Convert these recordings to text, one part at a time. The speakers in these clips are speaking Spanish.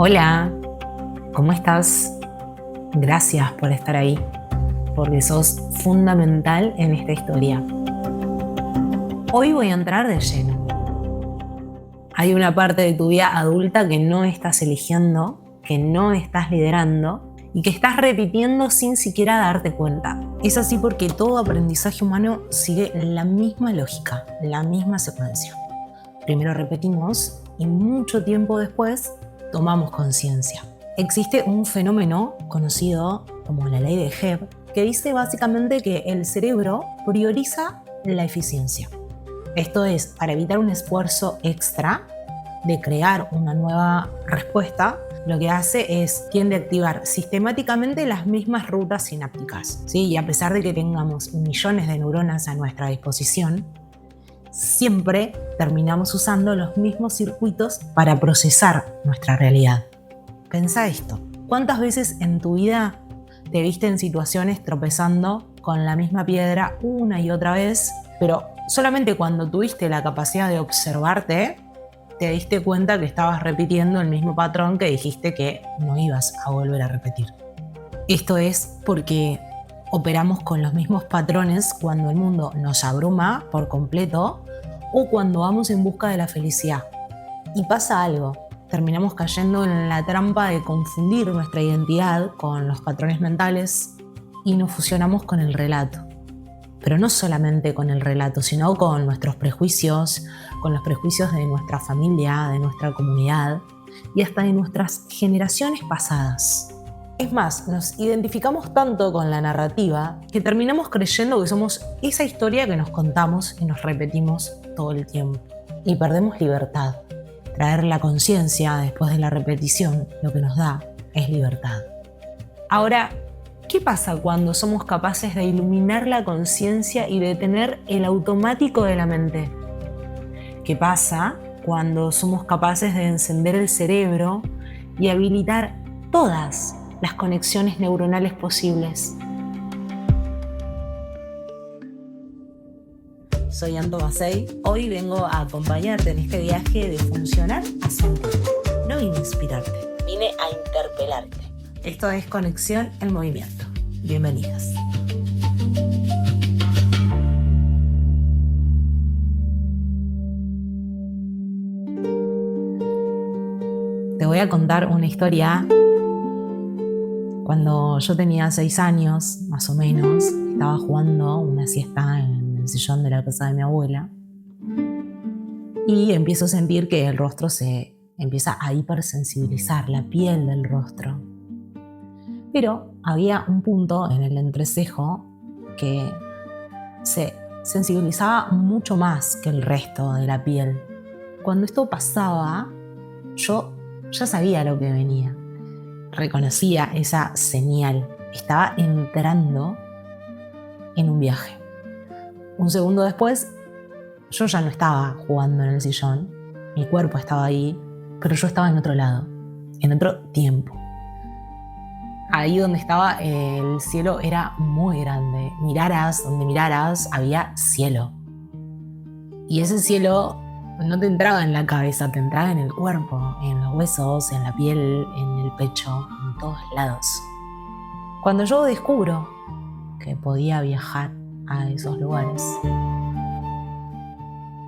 Hola, ¿cómo estás? Gracias por estar ahí, porque sos fundamental en esta historia. Hoy voy a entrar de lleno. Hay una parte de tu vida adulta que no estás eligiendo, que no estás liderando y que estás repitiendo sin siquiera darte cuenta. Es así porque todo aprendizaje humano sigue la misma lógica, la misma secuencia. Primero repetimos y mucho tiempo después tomamos conciencia. Existe un fenómeno conocido como la ley de Hebb que dice básicamente que el cerebro prioriza la eficiencia. Esto es, para evitar un esfuerzo extra de crear una nueva respuesta, lo que hace es tiende a activar sistemáticamente las mismas rutas sinápticas, ¿sí? Y a pesar de que tengamos millones de neuronas a nuestra disposición, siempre terminamos usando los mismos circuitos para procesar nuestra realidad. Pensá esto, ¿cuántas veces en tu vida te viste en situaciones tropezando con la misma piedra una y otra vez, pero solamente cuando tuviste la capacidad de observarte, te diste cuenta que estabas repitiendo el mismo patrón que dijiste que no ibas a volver a repetir? Esto es porque operamos con los mismos patrones cuando el mundo nos abruma por completo o cuando vamos en busca de la felicidad. Y pasa algo, terminamos cayendo en la trampa de confundir nuestra identidad con los patrones mentales y nos fusionamos con el relato. Pero no solamente con el relato, sino con nuestros prejuicios, con los prejuicios de nuestra familia, de nuestra comunidad y hasta de nuestras generaciones pasadas. Es más, nos identificamos tanto con la narrativa que terminamos creyendo que somos esa historia que nos contamos y nos repetimos todo el tiempo. Y perdemos libertad. Traer la conciencia después de la repetición lo que nos da es libertad. Ahora, ¿qué pasa cuando somos capaces de iluminar la conciencia y detener el automático de la mente? ¿Qué pasa cuando somos capaces de encender el cerebro y habilitar todas las conexiones neuronales posibles? Soy Anto Macei. Hoy vengo a acompañarte en este viaje de funcionar a sentir. No vine a inspirarte, vine a interpelarte. Esto es Conexión en Movimiento. Bienvenidas. Te voy a contar una historia. Cuando yo tenía 6 años, más o menos, estaba jugando una siesta en el sillón de la casa de mi abuela y empiezo a sentir que el rostro se empieza a hipersensibilizar, la piel del rostro. Pero había un punto en el entrecejo que se sensibilizaba mucho más que el resto de la piel. Cuando esto pasaba, yo ya sabía lo que venía. Reconocía esa señal. Estaba entrando en un viaje. Un segundo después, yo ya no estaba jugando en el sillón. Mi cuerpo estaba ahí, pero yo estaba en otro lado, en otro tiempo. Ahí donde estaba, el cielo era muy grande. Miraras donde miraras, había cielo. Y ese cielo no te entraba en la cabeza, te entraba en el cuerpo, en los huesos, en la piel, en el pecho, en todos lados. Cuando yo descubro que podía viajar a esos lugares,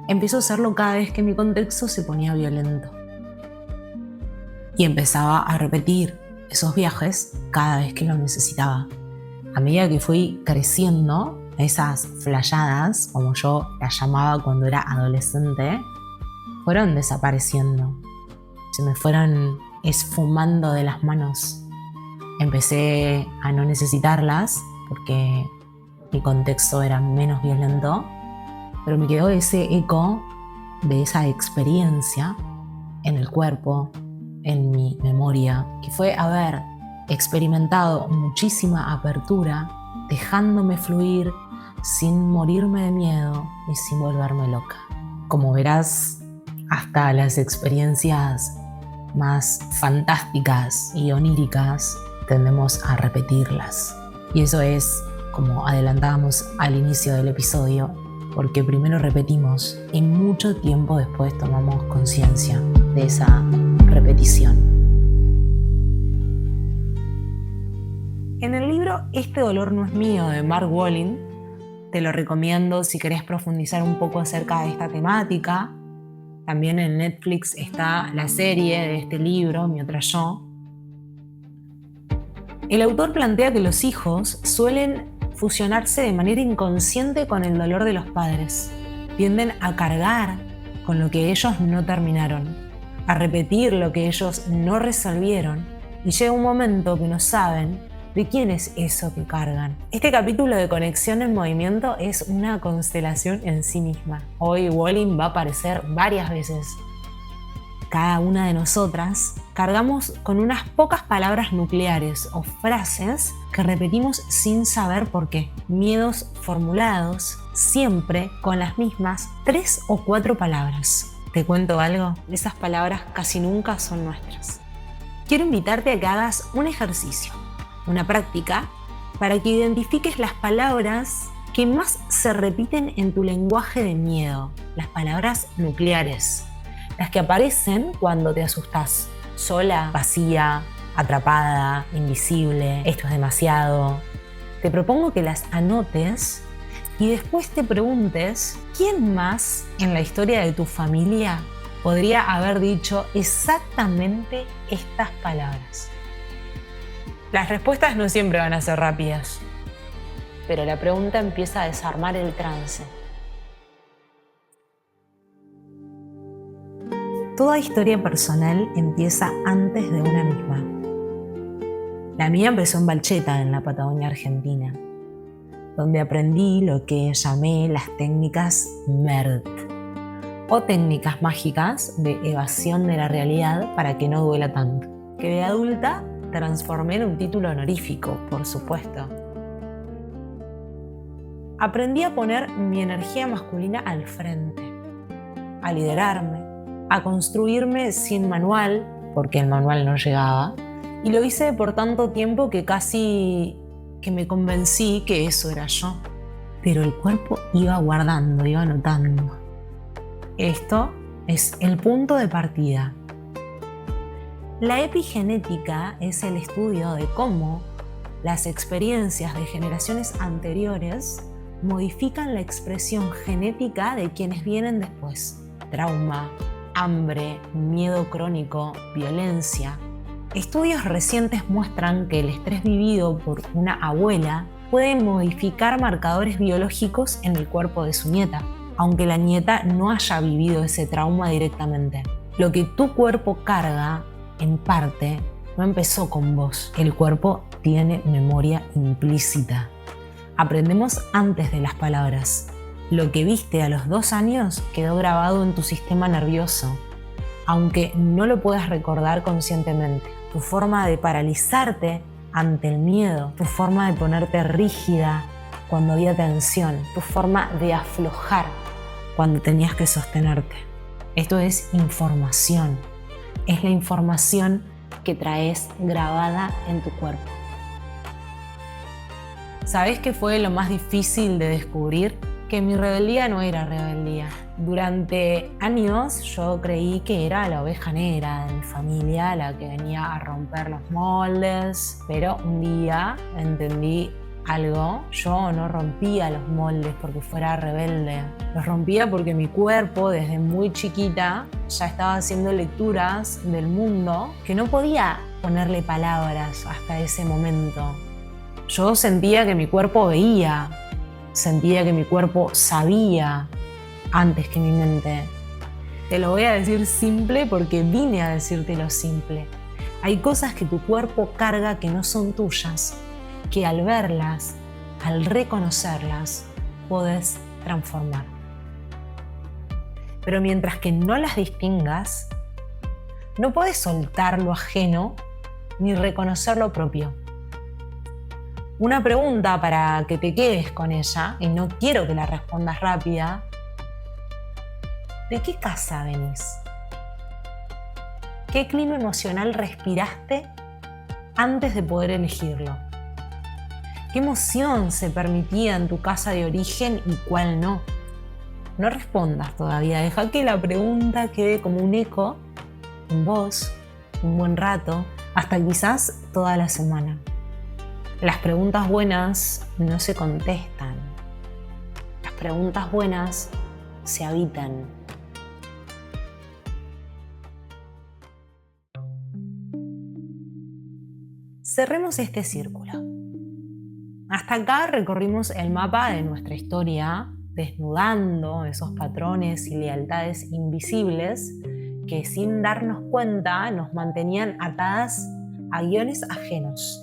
empiezo a hacerlo cada vez que mi contexto se ponía violento. Y empezaba a repetir esos viajes cada vez que lo necesitaba. A medida que fui creciendo, esas flashadas, como yo las llamaba cuando era adolescente, fueron desapareciendo. Se me fueron esfumando de las manos. Empecé a no necesitarlas porque mi contexto era menos violento, pero me quedó ese eco de esa experiencia en el cuerpo, en mi memoria, que fue haber experimentado muchísima apertura, dejándome fluir sin morirme de miedo y sin volverme loca. Como verás, hasta las experiencias más fantásticas y oníricas tendemos a repetirlas. Y eso es, como adelantábamos al inicio del episodio, porque primero repetimos y mucho tiempo después tomamos conciencia de esa repetición. Este dolor no es mío, de Mark Walling. Te lo recomiendo si querés profundizar un poco acerca de esta temática. También en Netflix está la serie de este libro, Mi otra yo. El autor plantea que los hijos suelen fusionarse de manera inconsciente con el dolor de los padres. Tienden a cargar con lo que ellos no terminaron, a repetir lo que ellos no resolvieron, y llega un momento que no saben de quién es eso que cargan. Este capítulo de Conexión en Movimiento es una constelación en sí misma. Hoy Walling va a aparecer varias veces. Cada una de nosotras cargamos con unas pocas palabras nucleares o frases que repetimos sin saber por qué. Miedos formulados siempre con las mismas 3 o 4 palabras. ¿Te cuento algo? Esas palabras casi nunca son nuestras. Quiero invitarte a que hagas un ejercicio, una práctica, para que identifiques las palabras que más se repiten en tu lenguaje de miedo, las palabras nucleares, las que aparecen cuando te asustás, sola, vacía, atrapada, invisible, esto es demasiado. Te propongo que las anotes y después te preguntes quién más en la historia de tu familia podría haber dicho exactamente estas palabras. Las respuestas no siempre van a ser rápidas, pero la pregunta empieza a desarmar el trance. Toda historia personal empieza antes de una misma. La mía empezó en Balcheta, en la Patagonia Argentina, donde aprendí lo que llamé las técnicas MERT, o técnicas mágicas de evasión de la realidad para que no duela tanto, que de adulta transformé en un título honorífico, por supuesto. Aprendí a poner mi energía masculina al frente, a liderarme, a construirme sin manual, porque el manual no llegaba, y lo hice por tanto tiempo que casi que me convencí que eso era yo. Pero el cuerpo iba guardando, iba notando. Esto es el punto de partida. La epigenética es el estudio de cómo las experiencias de generaciones anteriores modifican la expresión genética de quienes vienen después. Trauma, hambre, miedo crónico, violencia. Estudios recientes muestran que el estrés vivido por una abuela puede modificar marcadores biológicos en el cuerpo de su nieta, aunque la nieta no haya vivido ese trauma directamente. Lo que tu cuerpo carga, en parte, no empezó con vos. El cuerpo tiene memoria implícita. Aprendemos antes de las palabras. Lo que viste a los 2 años quedó grabado en tu sistema nervioso, aunque no lo puedas recordar conscientemente. Tu forma de paralizarte ante el miedo, tu forma de ponerte rígida cuando había tensión, tu forma de aflojar cuando tenías que sostenerte. Esto es información. Es la información que traes grabada en tu cuerpo. ¿Sabés qué fue lo más difícil de descubrir? Que mi rebeldía no era rebeldía. Durante años yo creí que era la oveja negra de mi familia, la que venía a romper los moldes, pero un día entendí algo. Yo no rompía los moldes porque fuera rebelde. Los rompía porque mi cuerpo, desde muy chiquita, ya estaba haciendo lecturas del mundo que no podía ponerle palabras hasta ese momento. Yo sentía que mi cuerpo veía, sentía que mi cuerpo sabía antes que mi mente. Te lo voy a decir simple porque vine a decirte lo simple. Hay cosas que tu cuerpo carga que no son tuyas, que al verlas, al reconocerlas, podés transformar. Pero mientras que no las distingas, no podés soltar lo ajeno ni reconocer lo propio. Una pregunta para que te quedes con ella, y no quiero que la respondas rápida. ¿De qué casa venís? ¿Qué clima emocional respiraste antes de poder elegirlo? ¿Qué emoción se permitía en tu casa de origen y cuál no? No respondas todavía, deja que la pregunta quede como un eco en vos un buen rato, hasta quizás toda la semana. Las preguntas buenas no se contestan. Las preguntas buenas se habitan. Cerremos este círculo. Hasta acá recorrimos el mapa de nuestra historia, desnudando esos patrones y lealtades invisibles que sin darnos cuenta nos mantenían atadas a guiones ajenos.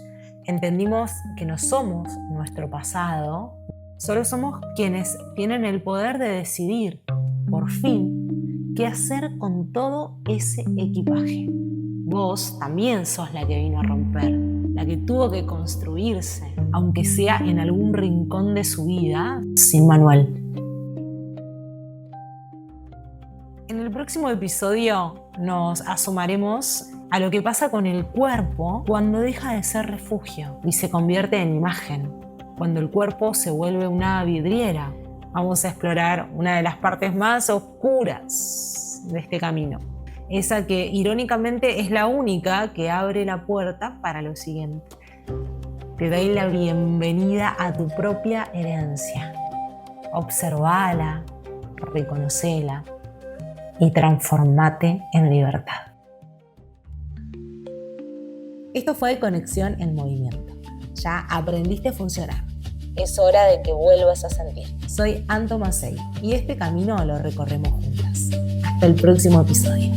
Entendimos que no somos nuestro pasado, solo somos quienes tienen el poder de decidir, por fin, qué hacer con todo ese equipaje. Vos también sos la que vino a romper, la que tuvo que construirse, aunque sea en algún rincón de su vida, sin manual. En el próximo episodio nos asomaremos a lo que pasa con el cuerpo cuando deja de ser refugio y se convierte en imagen, cuando el cuerpo se vuelve una vidriera. Vamos a explorar una de las partes más oscuras de este camino, esa que irónicamente es la única que abre la puerta para lo siguiente. Te doy la bienvenida a tu propia herencia. Observala, reconocela y transformate en libertad. Esto fue Conexión en Movimiento. Ya aprendiste a funcionar. Es hora de que vuelvas a sentir. Soy Anto Macei y este camino lo recorremos juntas. Hasta el próximo episodio.